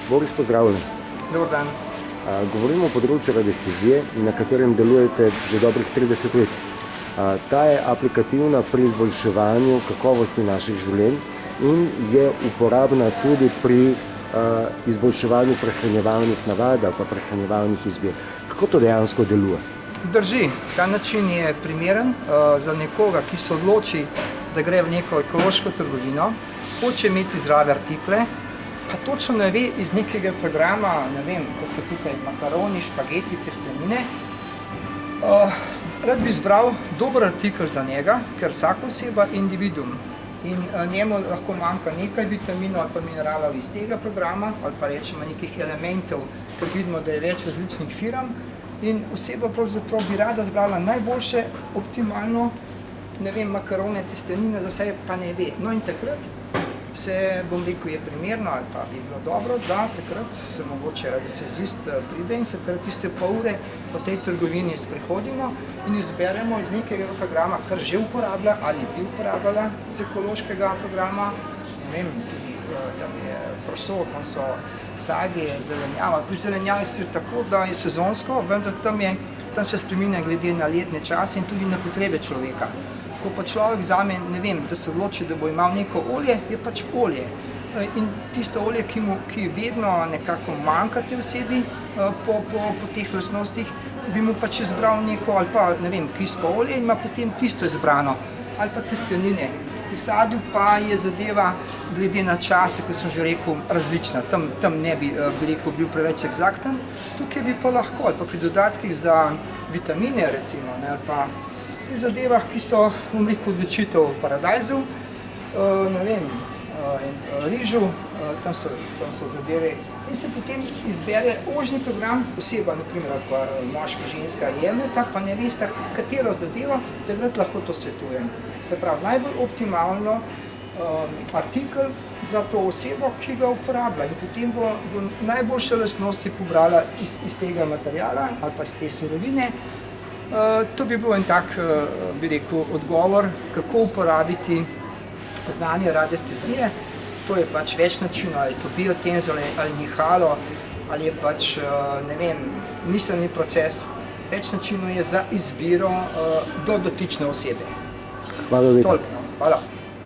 Boris, pozdravljen. Dobar dan. Govorimo o področju radiestezije, na katerem delujete že dobrih 30 let. Ta je aplikativna pri izboljševanju kakovosti naših življenj in je uporabna tudi pri izboljševanju prehranjevalnih navad ali pa prehranjevalnih izbir. Kako to dejansko deluje? Drži, ta način je primeren za nekoga, ki se odloči, da gre v neko ekološko trgovino, hoče imeti zdrave artikle, pa točno ne ve iz nekega programa, ne vem, kot so tukaj makaroni, špageti, testenine. Rad bi izbral dober artikel za njega, ker vsaka oseba je individuum in njemu lahko manjka nekaj vitaminov ali pa mineralov iz tega programa ali pa rečemo nekih elementov, ker vidimo, da je več različnih firm in oseba pravzaprav bi rada zbrala najboljše, optimalno, ne vem, makarone, testenine, za sebe pa ne ve. No in takrat se, bom rekel, je primerno ali pa bi bilo dobro, da takrat se mogoče radiestezist pride in se tiste pol ure po tej trgovini sprehodimo in izberemo iz nekega programa, kar že uporablja ali bi uporabljala z ekološkega programa, ne vem, tudi tam je proso, tam so sadje, zelenjava. Pri zelenjavi se tako, da je sezonsko, vendar tam se spreminja glede na letne čase in tudi na potrebe človeka. Ko pa človek vzame, ne vem, da se odloči, da bo imel neko olje, je pač olje. In tisto olje, ki vedno nekako manjka tej osebi po teh lastnostih, bi mu pač izbral neko, ali pa, ne vem, kispo olje in ima potem tisto izbrano. Ali pa testenine. Pri sadju pa je zadeva, glede na čase, kot sem že rekel, različna. Tam ne bi rekel, bil preveč eksakten. Tukaj bi pa lahko, ali pa pri dodatkih za vitamine, recimo, ne, ali pa pri zadevah, ki so, bom rekel, odločitev v paradajzu, ne vem, rižu, tam so zadeve. In se potem izbere ožni program, oseba, naprimer, ali pa moška, ženska jemljeta, pa ne veste, katero zadevo, takrat lahko to svetujem. Se pravi, najbolj optimalno artikel za to osebo, ki ga uporablja in potem bo najboljše lastnosti pobrala iz tega materijala ali pa iz te surovine. To bi bil en tak, bi rekel, odgovor, kako uporabiti znanje radiestezije. To je pač več načinov, ali je to biotenzor, ali nihalo, ali je pač, ne vem, miselni proces. Več načinov je za izbiro do dotične osebe. Hvala lepa. Toliko, no. Hvala.